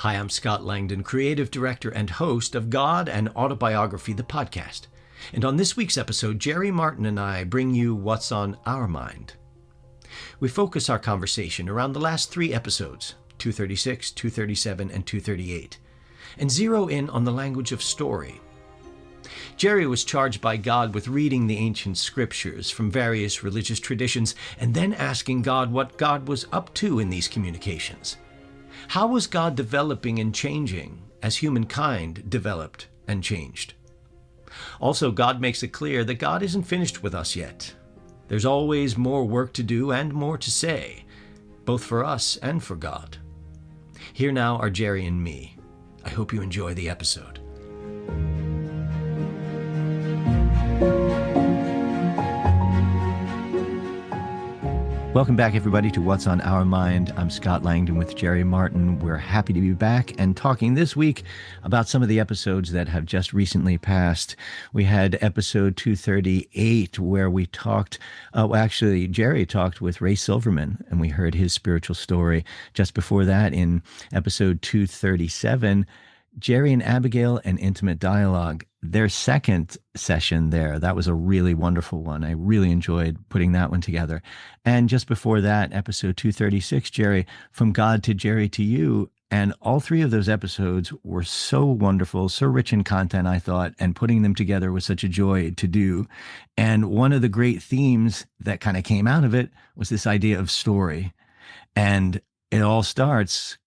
Hi, I'm Scott Langdon, creative director and host of God and Autobiography, the podcast. And on this week's episode, Jerry Martin and I bring you What's on Our Mind. We focus our conversation around the last three episodes, 236, 237, and 238, and zero in on the language of story. Jerry was charged by God with reading the ancient scriptures from various religious traditions and then asking God what God was up to in these communications. How was God developing and changing as humankind developed and changed? Also, God makes it clear that God isn't finished with us yet. There's always more work to do and more to say, both for us and for God. Here now are Jerry and me. I hope you enjoy the episode. Welcome back, everybody, to What's on Our Mind. I'm Scott Langdon with Jerry Martin. We're happy to be back and talking this week about some of the episodes that have just recently passed. We had episode 238 where we talked, Jerry talked with Ray Silverman, and we heard his spiritual story. Just before that, in episode 237, Jerry and Abigail, an intimate dialogue. Their second session there, that was a really wonderful one. I really enjoyed putting that one together. And just before that, episode 236, Jerry, From God to Jerry to You. And all three of those episodes were so wonderful, so rich in content, I thought, and putting them together was such a joy to do. And one of the great themes that kind of came out of it was this idea of story. And it all starts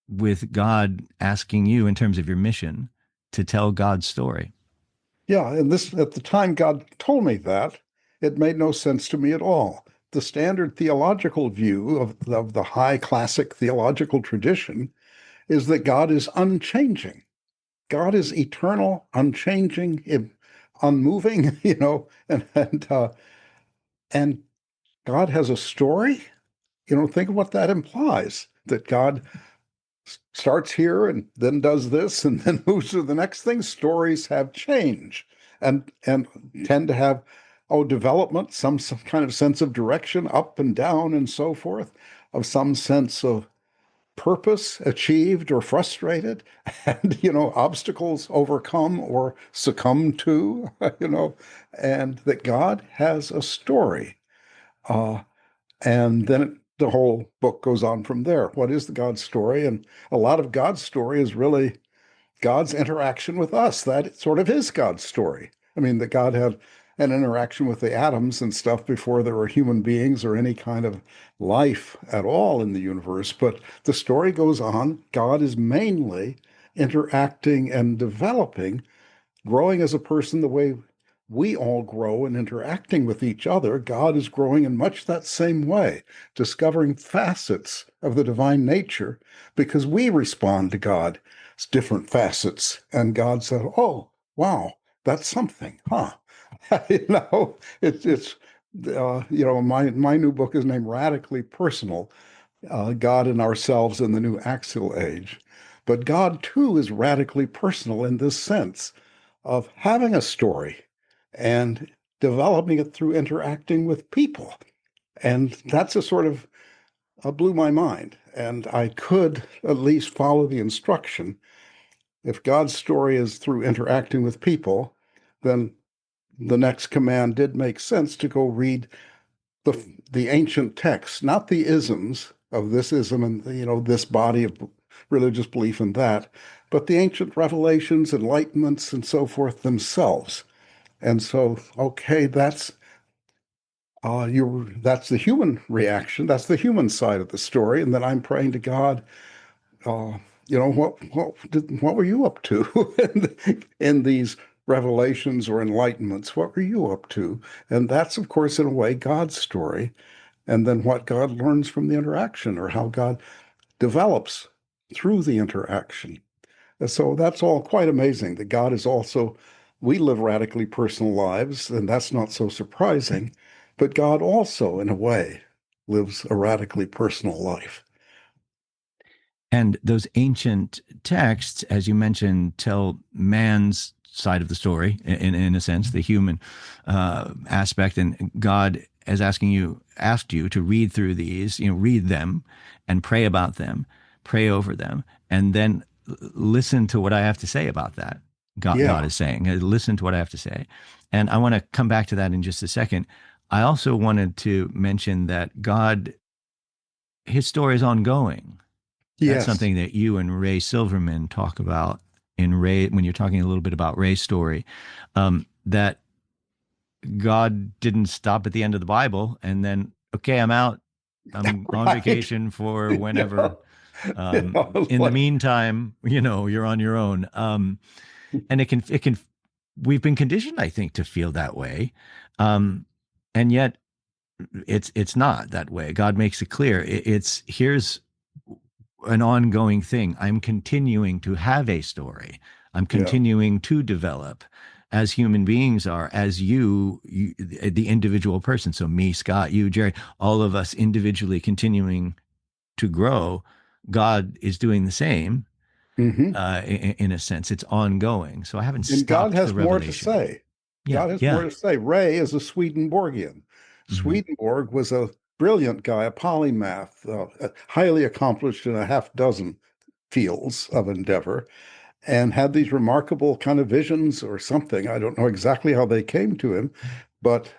with God asking you, in terms of your mission, to tell God's story. Yeah, and this, at the time God told me that, it made no sense to me at all. The standard theological view of the high classic theological tradition is that God is unchanging. God is eternal, unchanging, unmoving, and God has a story. Think of what that implies, that God starts here and then does this and then moves to the next thing. Stories have change and tend to have development, some kind of sense of direction, up and down and so forth, of some sense of purpose achieved or frustrated, and obstacles overcome or succumb to, and that God has a story. And then the whole book goes on from there. What is the God's story? And a lot of God's story is really God's interaction with us. That sort of is God's story. I mean, that God had an interaction with the atoms and stuff before there were human beings or any kind of life at all in the universe. But the story goes on. God is mainly interacting and developing, growing as a person the way we all grow in interacting with each other. God is growing in much that same way, discovering facets of the divine nature because we respond to God's different facets. And God said, oh, wow, that's something, huh? It's my new book is named Radically Personal, God and Ourselves in the New Axial Age. But God, too, is radically personal in this sense of having a story and developing it through interacting with people. And that's a sort of blew my mind. And I could at least follow the instruction. If God's story is through interacting with people, then the next command did make sense to go read the ancient texts, not the isms of this ism and this body of religious belief and that, but the ancient revelations, enlightenments, and so forth themselves. And so, okay, that's the human reaction. That's the human side of the story. And then I'm praying to God, what were you up to in these revelations or enlightenments? What were you up to? And that's, of course, in a way, God's story. And then what God learns from the interaction, or how God develops through the interaction. And so that's all quite amazing, that God is also, we live radically personal lives, and that's not so surprising, but God also, in a way, lives a radically personal life. And those ancient texts, as you mentioned, tell man's side of the story, in a sense, the human aspect. And God is asked you to read through these, read them and pray about them. pray over them, and then listen to what I have to say about that. God Yeah. is saying, listen to what I have to say. And I want to come back to that in just a second. I also wanted to mention that his story is ongoing. That's Yes. something that you and Ray Silverman talk about in Ray, when you're talking a little bit about Ray's story, that God didn't stop at the end of the Bible and then, okay, I'm out. I'm on Right. vacation for Yeah. whenever. Yeah. It's In the like, meantime, you're on your own. And we've been conditioned, I think, to feel that way. And yet it's not that way. God makes it clear. Here's an ongoing thing. I'm continuing to have a story. I'm yeah. continuing to develop as human beings are, as the individual person. So me, Scott, you, Jerry, all of us individually continuing to grow. God is doing the same. Hmm. In a sense, it's ongoing. So I haven't And God stopped the has more to revelation. say. Yeah, God has more yeah. to say. Ray is a Swedenborgian. Hmm. Swedenborg was a brilliant guy, a polymath, highly accomplished in a half dozen fields of endeavor, and had these remarkable kind of visions or something. I don't know exactly how they came to him, but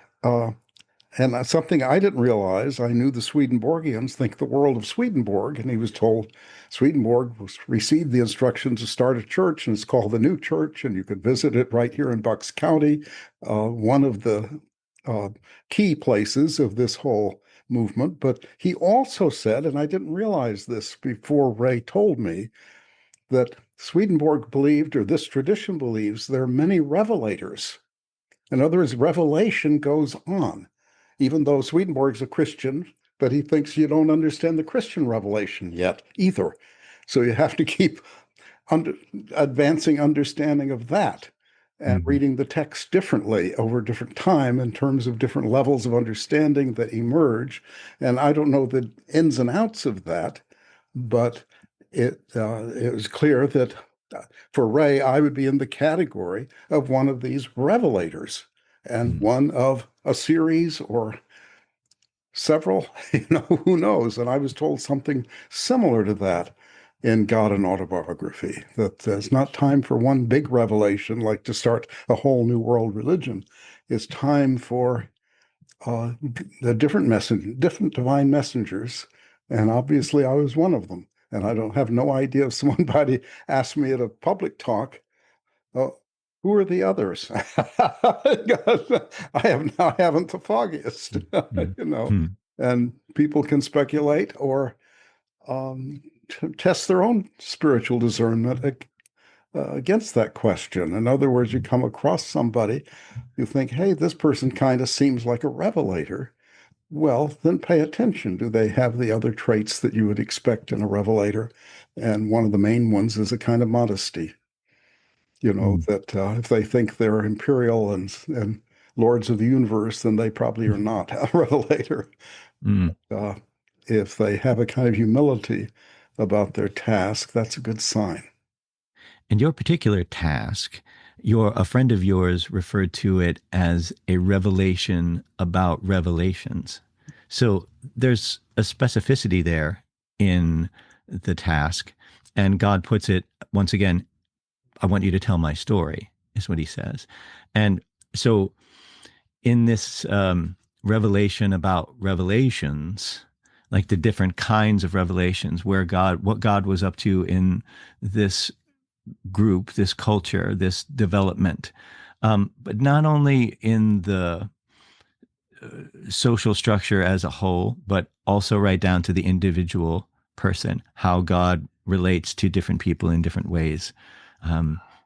and something I didn't realize, I knew the Swedenborgians think the world of Swedenborg, and he was told Swedenborg received the instructions to start a church, and it's called the New Church, and you could visit it right here in Bucks County, one of the uh, key places of this whole movement. But he also said, and I didn't realize this before Ray told me, that Swedenborg believed, or this tradition believes, there are many revelators. In other words, revelation goes on, even though Swedenborg's a Christian, but he thinks you don't understand the Christian revelation yet either. So you have to keep under, advancing understanding of that and Hmm. reading the text differently over different time in terms of different levels of understanding that emerge. And I don't know the ins and outs of that, but it was clear that for Ray, I would be in the category of one of these revelators and Hmm. one of a series or several, who knows? And I was told something similar to that in God and Autobiography, that there's not time for one big revelation like to start a whole new world religion. It's time for the different divine messengers. And obviously I was one of them. And I don't have no idea if somebody asked me at a public talk, oh, who are the others? I haven't the foggiest, Hmm. you know. Hmm. And people can speculate or test their own spiritual discernment against that question. In other words, you come across somebody, you think, hey, this person kind of seems like a revelator. Well, then pay attention. Do they have the other traits that you would expect in a revelator? And one of the main ones is a kind of modesty. Hmm. That if they think they're imperial and lords of the universe, then they probably are not a revelator. Hmm. Uh, if they have a kind of humility about their task, that's a good sign. And your particular task, a friend of yours referred to it as a revelation about revelations. So there's a specificity there in the task. And God puts it once again, I want you to tell my story, is what he says. And so in this revelation about revelations, like the different kinds of revelations, what God was up to in this group, this culture, this development, but not only in the social structure as a whole, but also right down to the individual person, how God relates to different people in different ways.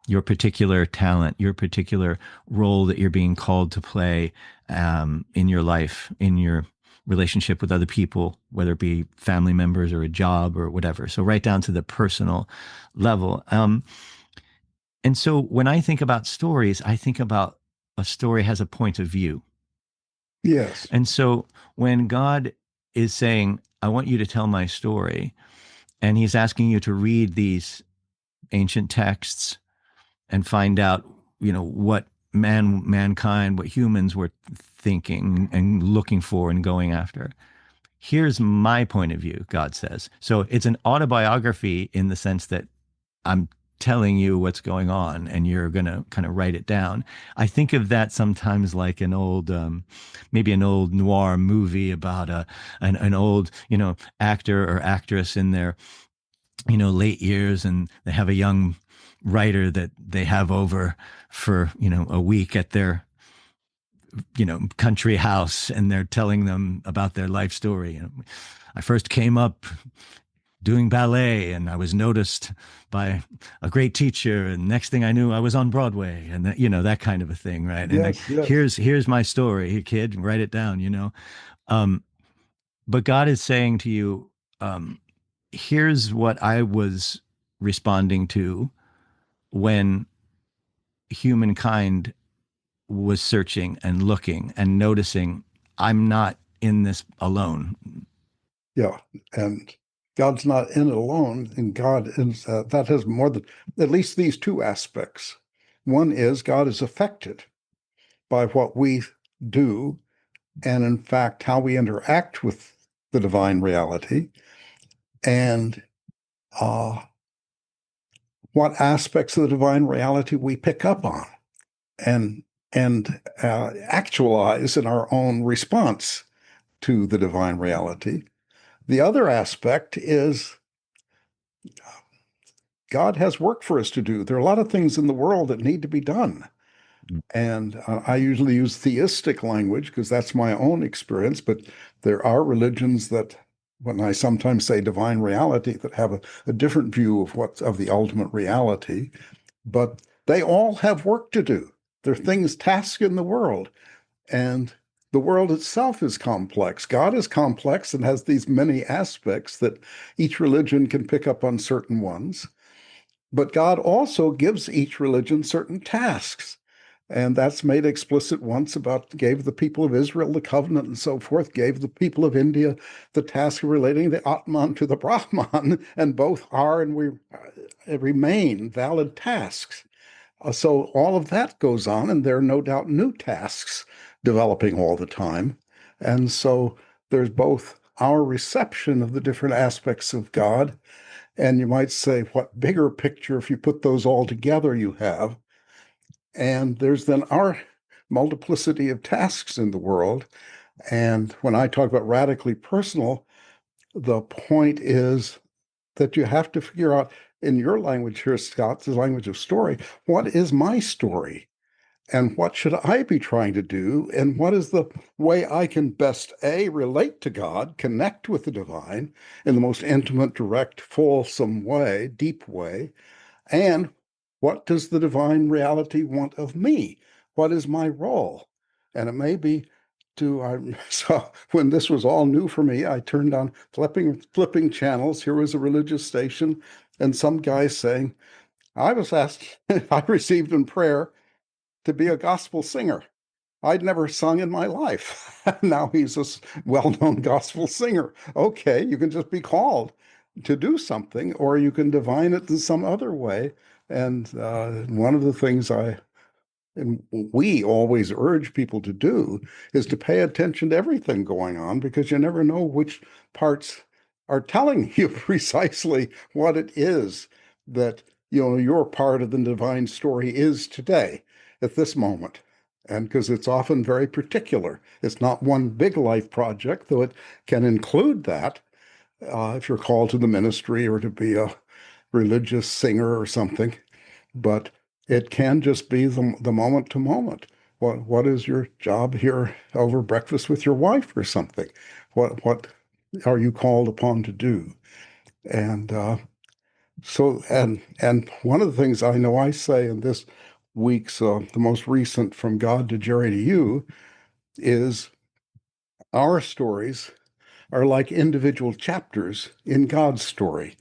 Your particular talent, your particular role that you're being called to play in your life, in your relationship with other people, whether it be family members or a job or whatever. So, right down to the personal level. And so, when I think about stories, I think about a story has a point of view. Yes. And so when God is saying, I want you to tell my story, and he's asking you to read these ancient texts and find out, what mankind, what humans were thinking and looking for and going after. here's my point of view, God says. So it's an autobiography in the sense that I'm telling you what's going on and you're going to kind of write it down. I think of that sometimes like an old, maybe an old noir movie about an old, actor or actress in their, late years, and they have a young writer that they have over for, a week at their, country house, and they're telling them about their life story. I first came up doing ballet and I was noticed by a great teacher, and next thing I knew I was on Broadway, and that kind of a thing, right? And Yes, yes. here's my story, kid, write it down. um but God is saying to you, here's what I was responding to when humankind was searching and looking and noticing I'm not in this alone. Yeah. And God's not in it alone. And God is, that has more than at least these two aspects. One is God is affected by what we do, and in fact, how we interact with the divine reality, and uh, what aspects of the divine reality we pick up on and actualize in our own response to the divine reality. The other aspect is God has work for us to do. There are a lot of things in the world that need to be done. And I usually use theistic language because that's my own experience, but there are religions that, when I sometimes say divine reality, that have a different view of what's of the ultimate reality, but they all have work to do. There are things, tasks in the world, and the world itself is complex. God is complex and has these many aspects that each religion can pick up on certain ones. But God also gives each religion certain tasks. And that's made explicit once about gave the people of Israel the covenant and so forth, gave the people of India the task of relating the Atman to the Brahman, and both are and we remain valid tasks. So all of that goes on, and there are no doubt new tasks developing all the time. And so there's both our reception of the different aspects of God, and you might say, what bigger picture, if you put those all together, you have. And there's then our multiplicity of tasks in the world. And when I talk about radically personal, the point is that you have to figure out, in your language here, Scott, the language of story, what is my story? And what should I be trying to do? And what is the way I can best, A, relate to God, connect with the divine in the most intimate, direct, fulsome way, deep way? And what does the divine reality want of me? What is my role? And it may be so when this was all new for me, I turned on flipping channels. Here was a religious station, and some guy saying, I was asked, I received in prayer to be a gospel singer. I'd never sung in my life. Now he's a well-known gospel singer. Okay, you can just be called to do something, or you can divine it in some other way. And one of the things and we always urge people to do is to pay attention to everything going on, because you never know which parts are telling you precisely what it is that your part of the divine story is today at this moment. And because it's often very particular, it's not one big life project, though it can include that if you're called to the ministry or to be a religious singer or something. But it can just be the moment to moment. What is your job here over breakfast with your wife or something? What are you called upon to do? And and one of the things I know I say in this week's the most recent From God to Jerry to You is our stories are like individual chapters in God's story.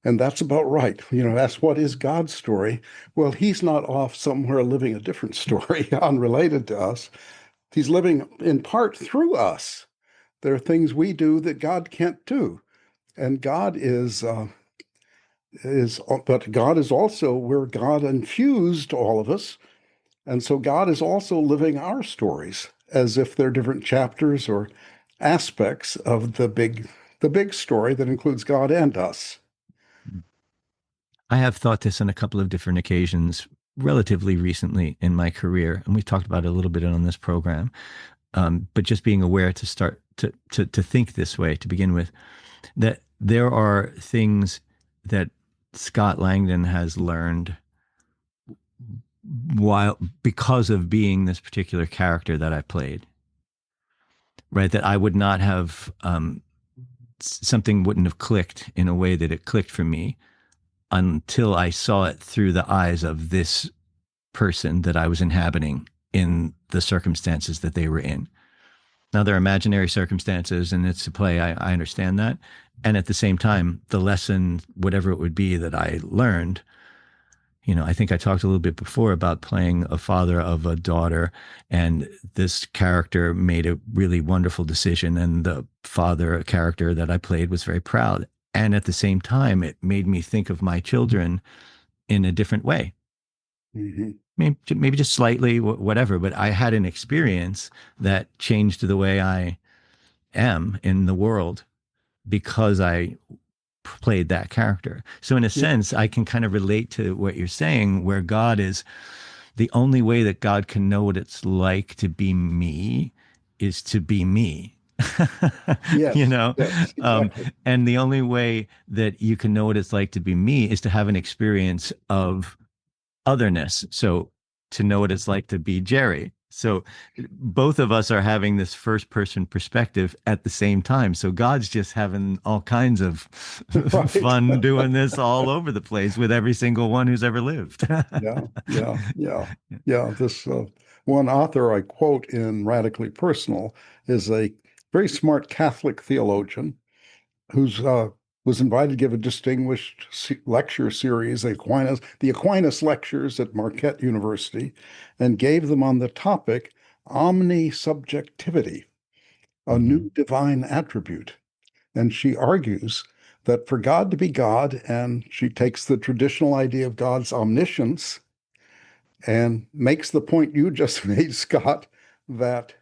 And that's about right. That's what is God's story. Well, he's not off somewhere living a different story unrelated to us. He's living in part through us. There are things we do that God can't do. And but God is also where God infused all of us. And so God is also living our stories as if they're different chapters or aspects of the big story that includes God and us. I have thought this on a couple of different occasions relatively recently in my career, and we've talked about it a little bit on this program. But just being aware to start to think this way to begin with, that there are things that Scott Langdon has learned while because of being this particular character that I played, right? That I would not have something wouldn't have clicked in a way that it clicked for me until I saw it through the eyes of this person that I was inhabiting in the circumstances that they were in. Now, they're imaginary circumstances and it's a play. I understand that. And at the same time, the lesson, whatever it would be that I learned, I think I talked a little bit before about playing a father of a daughter, and this character made a really wonderful decision. And the father character that I played was very proud. And at the same time, it made me think of my children in a different way. Mhm. Maybe just slightly, whatever, but I had an experience that changed the way I am in the world because I played that character. So in a Yeah. sense, I can kind of relate to what you're saying, where God is the only way that God can know what it's like to be me is to be me. you Yes, know, yes, um, exactly. and the only way that you can know what it's like to be me is to have an experience of otherness. So to know what it's like to be Jerry. So both of us are having this first person perspective at the same time. So God's just having all kinds of Right. fun doing this all over the place with every single one who's ever lived. Yeah, yeah, yeah, yeah. This one author I quote in Radically Personal is a very smart Catholic theologian who's was invited to give a distinguished lecture series, the Aquinas Lectures at Marquette University, and gave them on the topic omnisubjectivity, a Mhm. new divine attribute. And she argues that for God to be God, and she takes the traditional idea of God's omniscience and makes the point you just made, Scott, that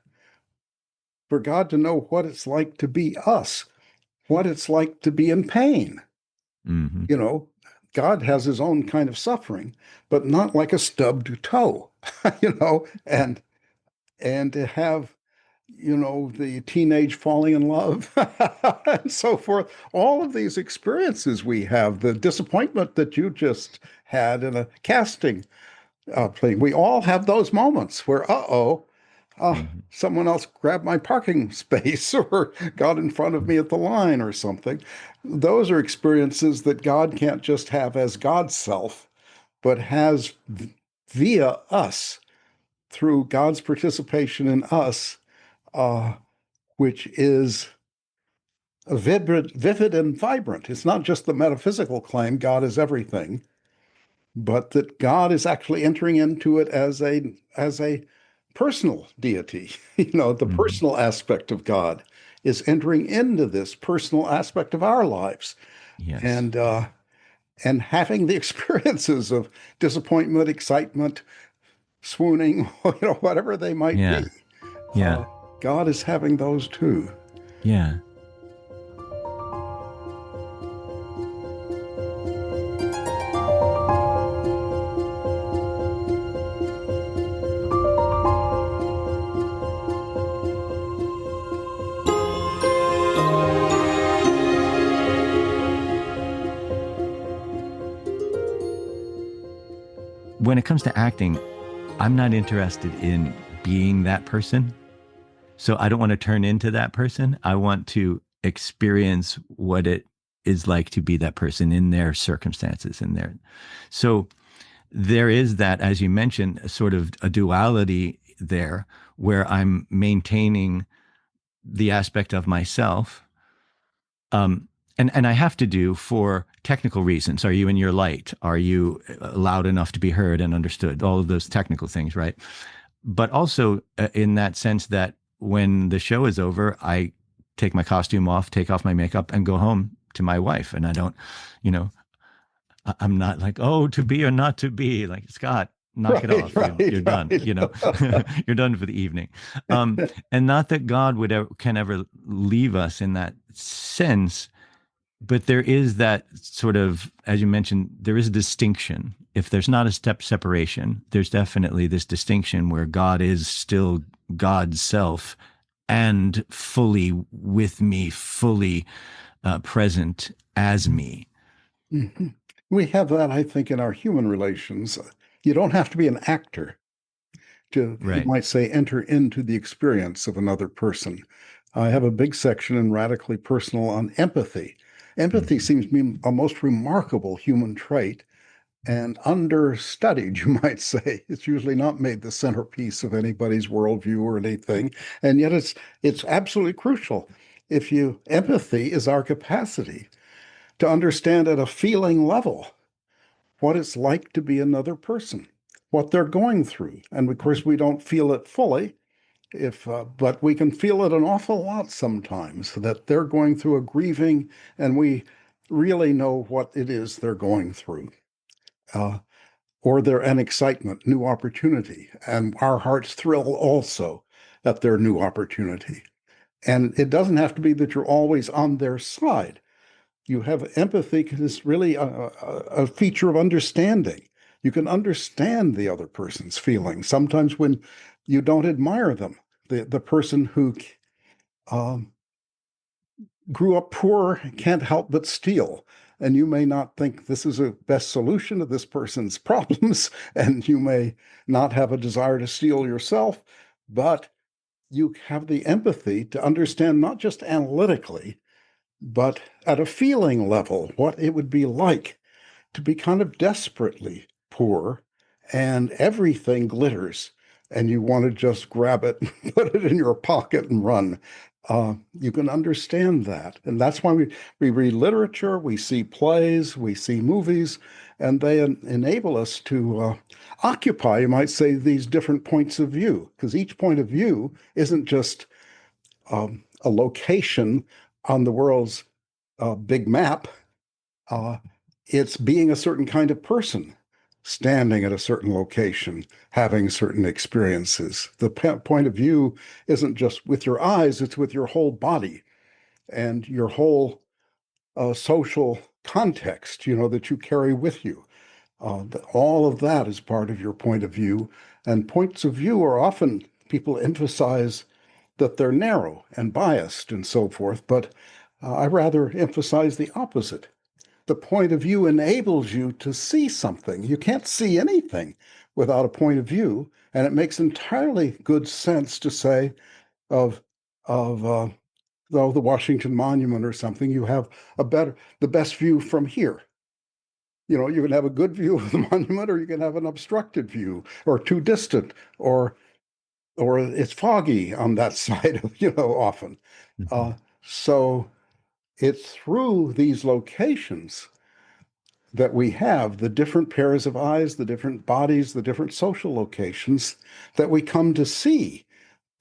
for God to know what it's like to be us, what it's like to be in pain. Mhm. You know, God has his own kind of suffering, but not like a stubbed toe, and to have, the teenage falling in love and so forth. All of these experiences we have, the disappointment that you just had in a casting play, we all have those moments where, Mhm. someone else grabbed my parking space or got in front of me at the line or something. Those are experiences that God can't just have as God's self, but has via us through God's participation in us, uh, which is vivid and vibrant. It's not just the metaphysical claim, God is everything, but that God is actually entering into it as a personal deity. The Mhm. personal aspect of God is entering into this personal aspect of our lives, Yes. and and having the experiences of disappointment, excitement, swooning, whatever they might Yeah. be. Yeah. Uh, God is having those too. Yeah. When it comes to acting, I'm not interested in being that person. So I don't want to turn into that person. I want to experience what it is like to be that person in their circumstances in there. So there is that, as you mentioned, a sort of a duality there where I'm maintaining the aspect of myself. And I have to do for technical reasons. Are you in your light? Are you loud enough to be heard and understood? All of those technical things, right? But also in that sense that when the show is over, I take my costume off, take off my makeup, and go home to my wife. And I don't, you know, I'm not like, oh, to be or not to be, like Scott. knock it Right, off. right, You're done. right. You're done for the evening. And not that God can ever leave us in that sense, but there is that sort of, as you mentioned, there is a distinction. If there's not a step separation, there's definitely this distinction where God is still God's self and fully with me, fully present as me. Mhm. We have that, I think, in our human relations. You don't have to be an actor to, you Right. might say, enter into the experience of another person. I have a big section in Radically Personal on empathy. Empathy Mm-hmm. seems to be a most remarkable human trait and understudied, you might say. It's usually not made the centerpiece of anybody's worldview or anything, and yet it's absolutely crucial. If you empathy is our capacity to understand at a feeling level what it's like to be another person, what they're going through. And of course, we don't feel it fully, if but we can feel it an awful lot sometimes that they're going through a grieving, and we really know what it is they're going through. Uh, or they're an excitement, new opportunity, and our hearts thrill also at their new opportunity. And it doesn't have to be that you're always on their side. You have empathy because it's really a feature of understanding. You can understand the other person's feelings. Sometimes when you don't admire them, the person who um, grew up poor can't help but steal. And you may not think this is a best solution to this person's problems, and you may not have a desire to steal yourself, but you have the empathy to understand not just analytically, but at a feeling level, what it would be like to be kind of desperately poor and everything glitters and you want to just grab it, put it in your pocket and run. You can understand that. And that's why we read literature, we see plays, we see movies, and they enable us to occupy, you might say, these different points of view, because each point of view isn't just a location on the world's big map. Uh, it's being a certain kind of person, standing at a certain location, having certain experiences. The point of view isn't just with your eyes, it's with your whole body and your whole social context, that you carry with you. All of that is part of your point of view. And points of view are often, people emphasize that they're narrow and biased and so forth, but I rather emphasize the opposite. The point of view enables you to see something. You can't see anything without a point of view, and it makes entirely good sense to say of the Washington Monument or something. You have the best view from here. You can have a good view of the monument, or you can have an obstructed view, or too distant, or it's foggy on that side of often. Mm-hmm. Uh, so it's through these locations that we have, the different pairs of eyes, the different bodies, the different social locations, that we come to see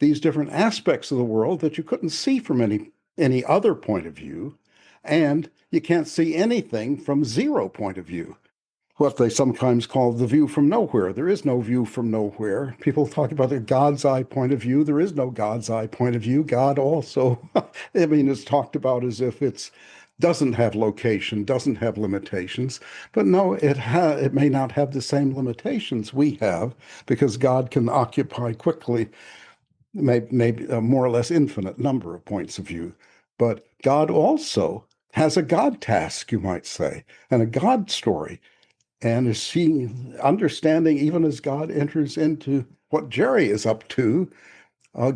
these different aspects of the world that you couldn't see from any other point of view, and you can't see anything from zero point of view. What they sometimes call the view from nowhere. There is no view from nowhere. People talk about the God's eye point of view. There is no God's eye point of view. God also, I mean, is talked about as if it's doesn't have location, doesn't have limitations. But no, it may not have the same limitations we have, because God can occupy quickly maybe a more or less infinite number of points of view. But God also has a God task, you might say, and a God story, and is seeing, understanding, even as God enters into what Jerry is up to,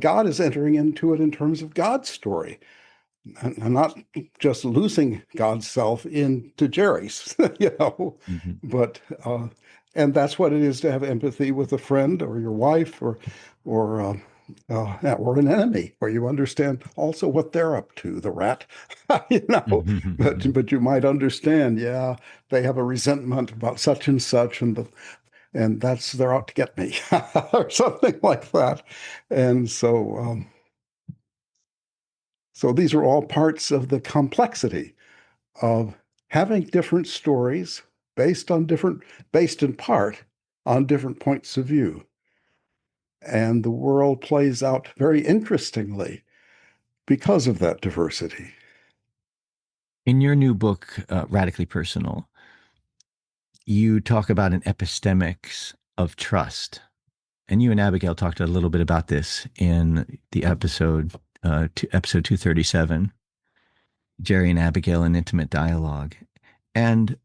God is entering into it in terms of God's story, and not just losing God's self into Jerry's, Mm-hmm. but and that's what it is to have empathy with a friend or your wife or or an enemy, where you understand also what they're up to, the rat, Mm-hmm. but you might understand, yeah, they have a resentment about such and such, and that's they're out to get me, or something like that. And so these are all parts of the complexity of having different stories based in part on different points of view. And the world plays out very interestingly because of that diversity. In your new book, Radically Personal, you talk about an epistemics of trust. And you and Abigail talked a little bit about this in the episode 237, Jerry and Abigail, an intimate dialogue. And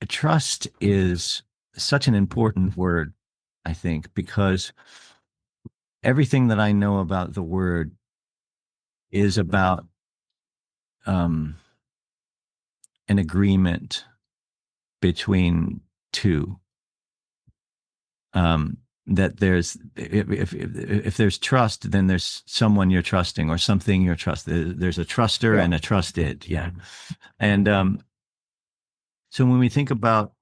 trust is such an important word, I think, because everything that I know about the word is about um, an agreement between two. Um, that there's if there's trust, then there's someone you're trusting or something you're trusting. There's a truster Yeah. and a trusted, yeah. And so when we think about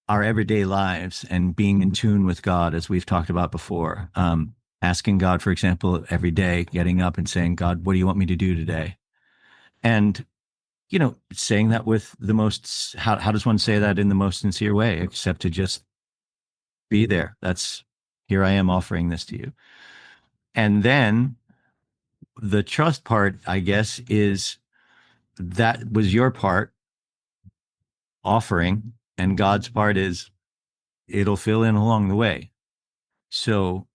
our everyday lives and being in tune with God, as we've talked about before, asking God, for example, every day, getting up and saying, God, what do you want me to do today? And, saying that with the most, how does one say that in the most sincere way, except to just be there? That's, here I am offering this to you. And then the trust part, I guess, is that was your part, offering, and God's part is it'll fill in along the way. So,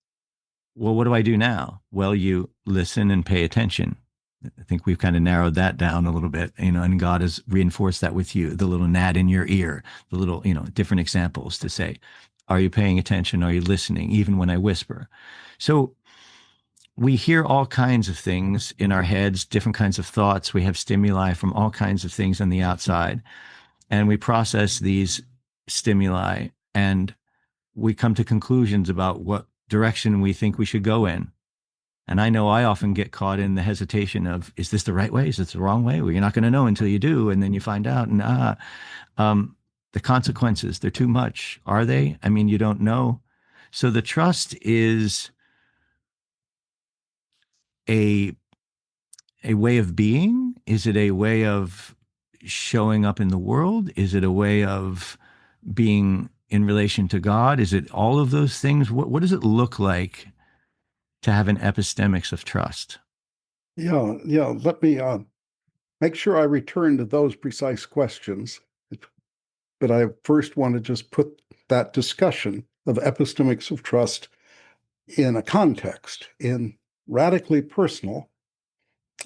well, what do I do now? Well, you listen and pay attention. I think we've kind of narrowed that down a little bit, and God has reinforced that with you, the little gnat in your ear, the little, different examples to say, are you paying attention? Are you listening? Even when I whisper. So we hear all kinds of things in our heads, different kinds of thoughts. We have stimuli from all kinds of things on the outside, and we process these stimuli and we come to conclusions about what direction we think we should go in. And I know I often get caught in the hesitation of, is this the right way? Is this the wrong way? Well, you're not going to know until you do. And then you find out, and the consequences, they're too much. Are they? I mean, you don't know. So the trust is a a way of being? Is it a way of showing up in the world? Is it a way of being in relation to God? Is it all of those things? What does it look like to have an epistemics of trust? Yeah. Let me make sure I return to those precise questions. But I first want to just put that discussion of epistemics of trust in a context. In Radically Personal,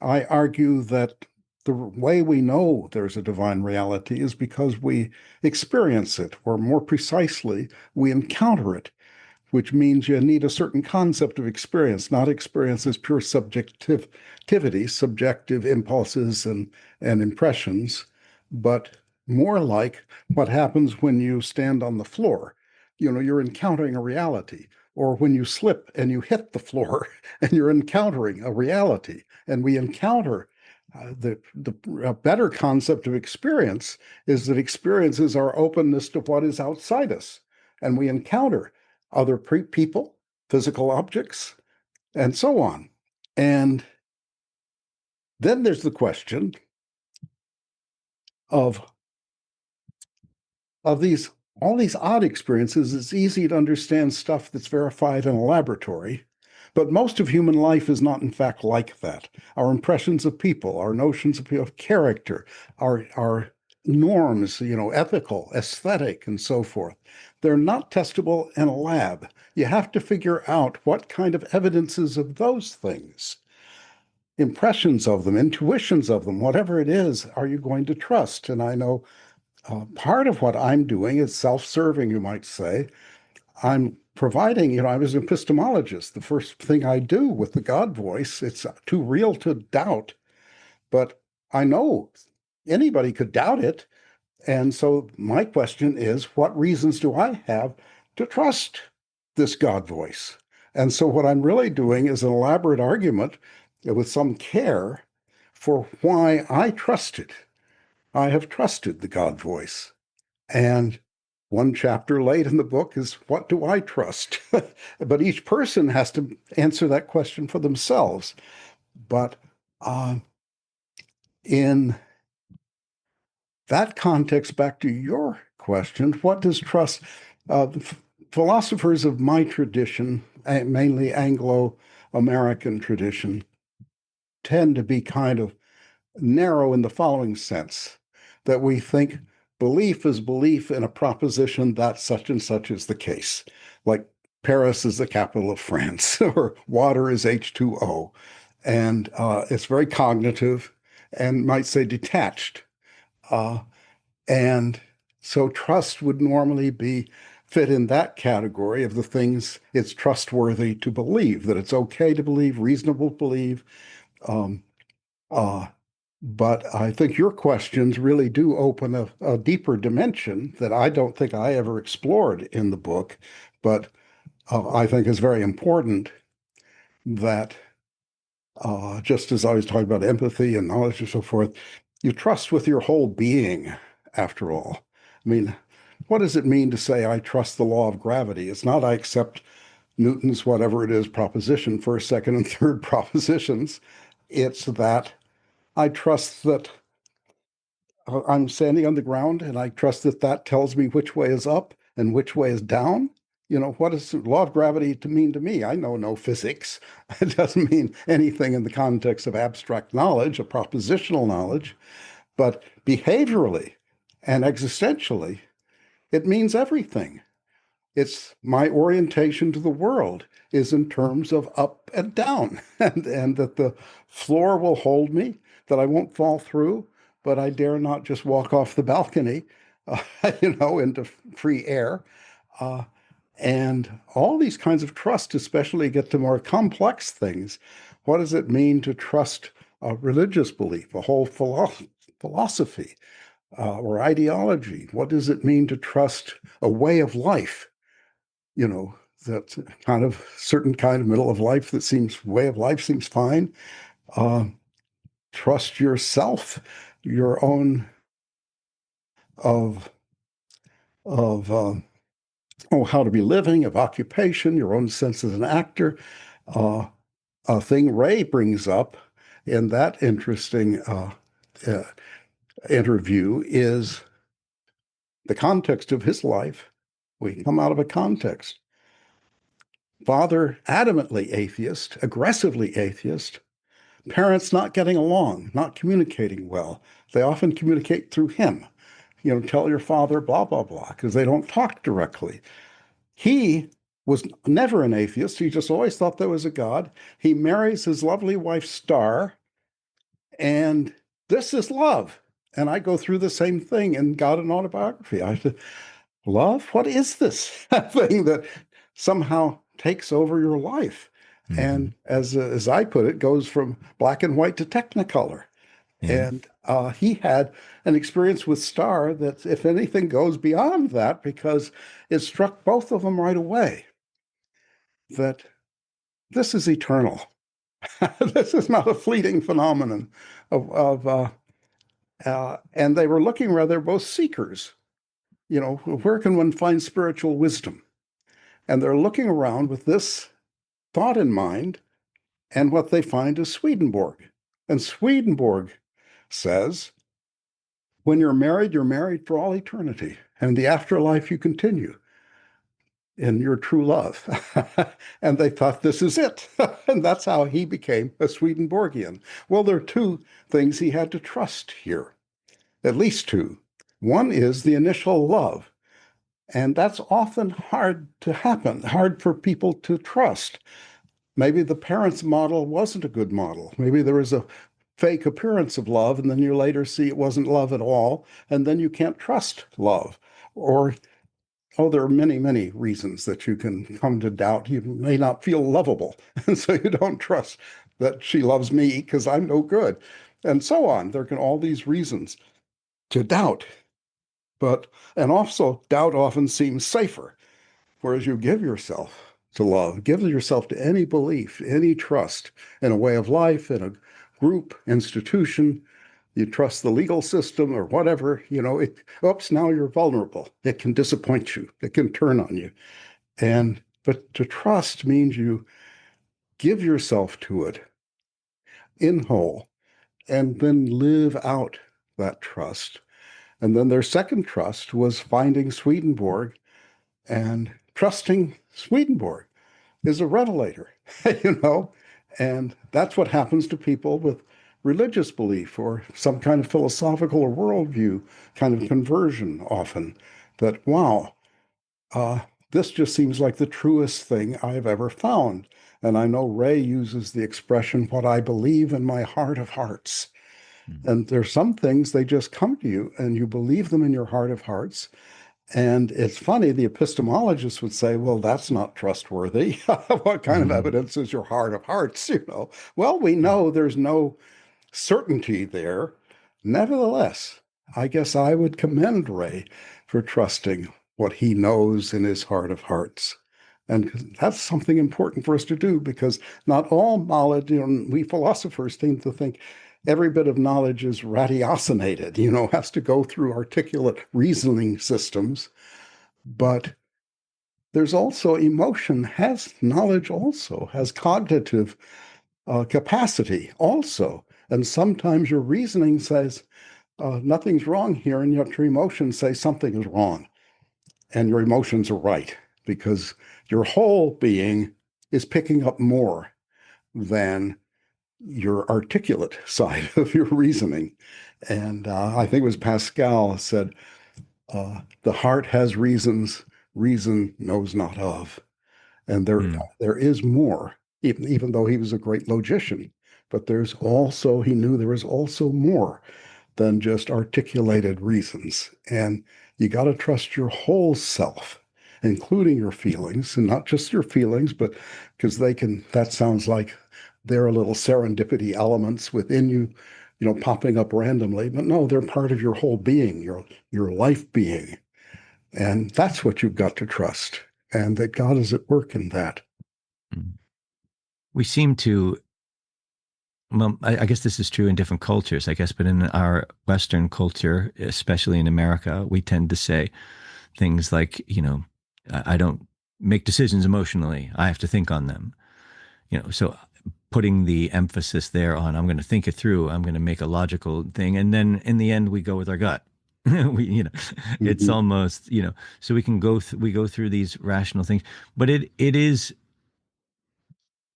I argue that the way we know there's a divine reality is because we experience it, or more precisely, we encounter it, which means you need a certain concept of experience, not experience as pure subjectivity, subjective impulses and impressions, but more like what happens when you stand on the floor. You're encountering a reality, or when you slip and you hit the floor and you're encountering a reality. And we encounter the better concept of experience is that experience is our openness to what is outside us. And we encounter other people, physical objects, and so on. And then there's the question of these all these odd experiences. It's easy to understand stuff that's verified in a laboratory, but most of human life is not, in fact, like that. Our impressions of people, our notions of character, our norms, ethical, aesthetic, and so forth, they're not testable in a lab. You have to figure out what kind of evidences of those things, impressions of them, intuitions of them, whatever it is, are you going to trust? And I know part of what I'm doing is self-serving, you might say. I'm providing, I was an epistemologist. The first thing I do with the God voice, it's too real to doubt, but I know anybody could doubt it. And so my question is, what reasons do I have to trust this God voice? And so what I'm really doing is an elaborate argument with some care for why I trust it. I have trusted the God voice. And one chapter late in the book is, what do I trust? But each person has to answer that question for themselves. But in that context, back to your question, what does trust? The philosophers of my tradition, mainly Anglo-American tradition, tend to be kind of narrow in the following sense, that we think belief is belief in a proposition that such and such is the case, like Paris is the capital of France, or water is H2O. And it's very cognitive and might say detached. Uh, and so trust would normally be fit in that category of the things it's trustworthy to believe, that it's okay to believe, reasonable to believe. Um, uh, but I think your questions really do open a deeper dimension that I don't think I ever explored in the book, but I think is very important, that just as I was talking about empathy and knowledge and so forth, you trust with your whole being, after all. I mean, what does it mean to say I trust the law of gravity? It's not I accept Newton's whatever it is proposition, first, second, and third propositions. It's that I trust that I'm standing on the ground and I trust that that tells me which way is up and which way is down. You know, what does the law of gravity to mean to me? I know no physics. It doesn't mean anything in the context of abstract knowledge, of propositional knowledge, but behaviorally and existentially, it means everything. It's my orientation to the world is in terms of up and down, and that the floor will hold me, that I won't fall through, but I dare not just walk off the balcony, into free air. Uh, and all these kinds of trust, especially get to more complex things. What does it mean to trust a religious belief, a whole philosophy, or ideology? What does it mean to trust a way of life? You know, that kind of certain kind of middle of life that seems way of life seems fine. Uh, Trust yourself, your own of of how to be living, of occupation, your own sense as an actor. Uh, a thing Ray brings up in that interesting uh, interview is the context of his life. We come out of a context. Father, adamantly atheist, aggressively atheist, parents not getting along, not communicating well. They often communicate through him. You know, tell your father, blah, blah, blah, because they don't talk directly. He was never an atheist. He just always thought there was a God. He marries his lovely wife, Star, and this is love. And I go through the same thing in God and Autobiography. I said, love? What is this thing that somehow takes over your life? Mm-hmm. And as I put it, goes from black and white to technicolor. Yeah. And he had an experience with Star that, if anything, goes beyond that, because it struck both of them right away that this is eternal. This is not a fleeting phenomenon and they were looking rather, both seekers. You know, where can one find spiritual wisdom? And they're looking around with this thought in mind, and what they find is Swedenborg. And Swedenborg says, when you're married for all eternity. And in the afterlife, you continue in your true love. And they thought this is it. And that's how he became a Swedenborgian. Well, there are two things he had to trust here, at least two. One is the initial love. And that's often hard to happen, hard for people to trust. Maybe the parents' model wasn't a good model. Maybe there was a fake appearance of love, and then you later see it wasn't love at all, and then you can't trust love. Or, oh, there are many, many reasons that you can come to doubt. You may not feel lovable, and so you don't trust that she loves me because I'm no good, and so on. There can all these reasons to doubt. But, and also, doubt often seems safer. Whereas you give yourself to love, give yourself to any belief, any trust in a way of life, in a group, institution, you trust the legal system or whatever, oops, now you're vulnerable. It can disappoint you. It can turn on you. But to trust means you give yourself to it in whole and then live out that trust. And then their second trust was finding Swedenborg And trusting Swedenborg is a revelator, you know, and that's what happens to people with religious belief or some kind of philosophical or worldview kind of conversion often. That, wow, uh, this just seems like the truest thing I've ever found. And I know Ray uses the expression, what I believe in my heart of hearts. And there's some things they just come to you and you believe them in your heart of hearts. And it's funny, the epistemologists would say, well, that's not trustworthy. What kind of Mm-hmm. evidence is your heart of hearts? Well, we know there's no certainty there. Nevertheless, I guess I would commend Ray for trusting what he knows in his heart of hearts. And that's something important for us to do because not all knowledge, we philosophers seem to think every bit of knowledge is ratiocinated, has to go through articulate reasoning systems. But there's also emotion, has knowledge also, has cognitive capacity also. And sometimes your reasoning says nothing's wrong here, and yet your emotions say something is wrong. And your emotions are right because your whole being is picking up more than your articulate side of your reasoning. And I think it was Pascal said, the heart has reasons reason knows not of. And Mm. there is more, even though he was a great logician. But he knew there was also more than just articulated reasons. And you got to trust your whole self, including your feelings, and not just your feelings, but because that sounds like there are little serendipity elements within you, popping up randomly. But no, they're part of your whole being, your life being. And that's what you've got to trust, and that God is at work in that. Mm. We seem to, well, I guess this is true in different cultures, I guess, but in our Western culture, especially in America, we tend to say things like, I don't make decisions emotionally. I have to think on them. So putting the emphasis there on, I'm going to think it through. I'm going to make a logical thing. And then in the end, we go with our gut. It's Mhm. almost, so we go through these rational things, but it is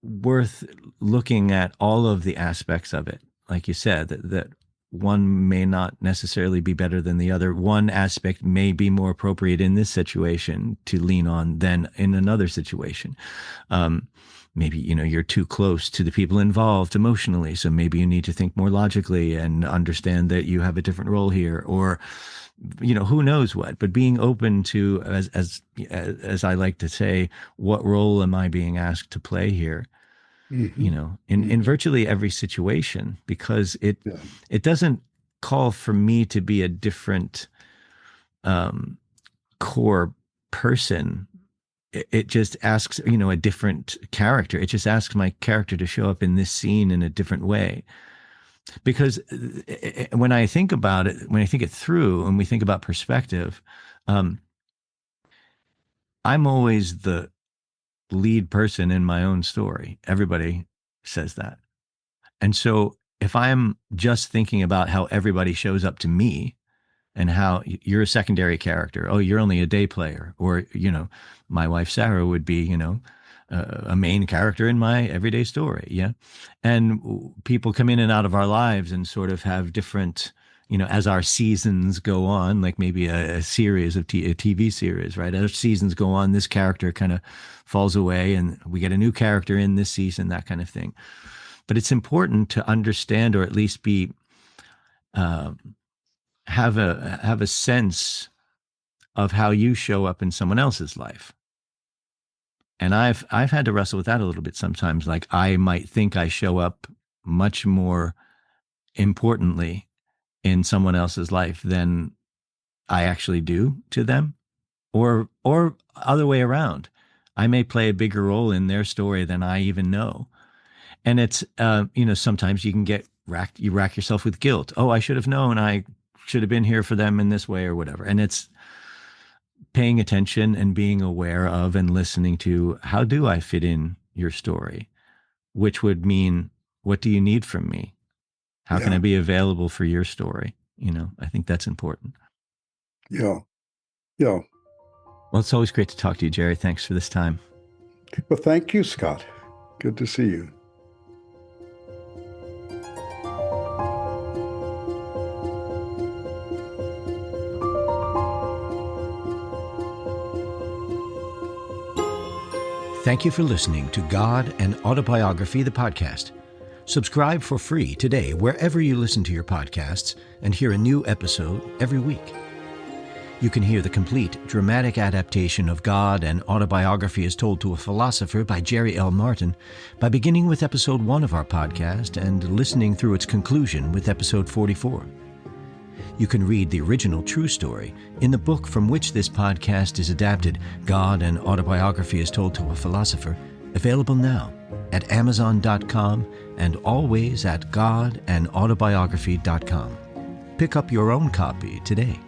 worth looking at all of the aspects of it. Like you said, that one may not necessarily be better than the other. One aspect may be more appropriate in this situation to lean on than in another situation. Um, maybe, you're too close to the people involved emotionally. So maybe you need to think more logically and understand that you have a different role here, or, who knows what, but being open to, as I like to say, what role am I being asked to play here? Mhm. In Mhm. virtually every situation, because Yeah. it doesn't call for me to be a different um, core person. It just asks, a different character. It just asks my character to show up in this scene in a different way. Because when I think about it, when I think it through, and we think about perspective, um, I'm always the lead person in my own story. Everybody says that. And so if I'm just thinking about how everybody shows up to me and how you're a secondary character, oh, you're only a day player, or, my wife, Sarah, would be, a main character in my everyday story. Yeah. And people come in and out of our lives and sort of have different, as our seasons go on, like maybe a series of a TV series, right? As seasons go on, this character kind of falls away and we get a new character in this season, that kind of thing. But it's important to understand, or at least be uh, have a sense of how you show up in someone else's life. And I've had to wrestle with that a little bit sometimes. Like I might think I show up much more importantly in someone else's life than I actually do to them, or other way around. I may play a bigger role in their story than I even know. And it's sometimes you rack yourself with guilt. Oh, I should have known. I should have been here for them in this way or whatever. And it's paying attention and being aware of and listening to, how do I fit in your story? Which would mean, what do you need from me? How can I Yeah. be available for your story? I think that's important. Yeah. Yeah. Well, it's always great to talk to you, Jerry. Thanks for this time. Well, thank you, Scott. Good to see you. Thank you for listening to God and Autobiography, the podcast. Subscribe for free today wherever you listen to your podcasts and hear a new episode every week. You can hear the complete dramatic adaptation of God and Autobiography as Told to a Philosopher by Jerry L. Martin by beginning with episode 1 of our podcast and listening through its conclusion with episode 44. You can read the original true story in the book from which this podcast is adapted, God and Autobiography as Told to a Philosopher, available now at Amazon.com and always at godandautobiography.com. Pick up your own copy today.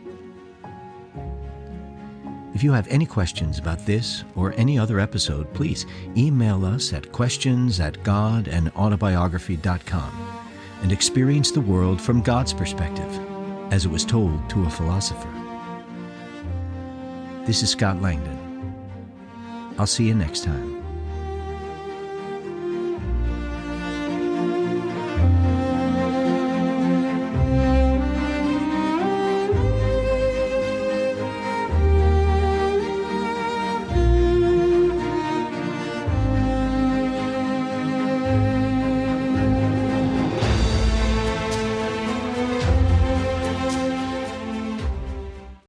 If you have any questions about this or any other episode, please email us at questions@godandautobiography.com and experience the world from God's perspective, as it was told to a philosopher. This is Scott Langdon. I'll see you next time.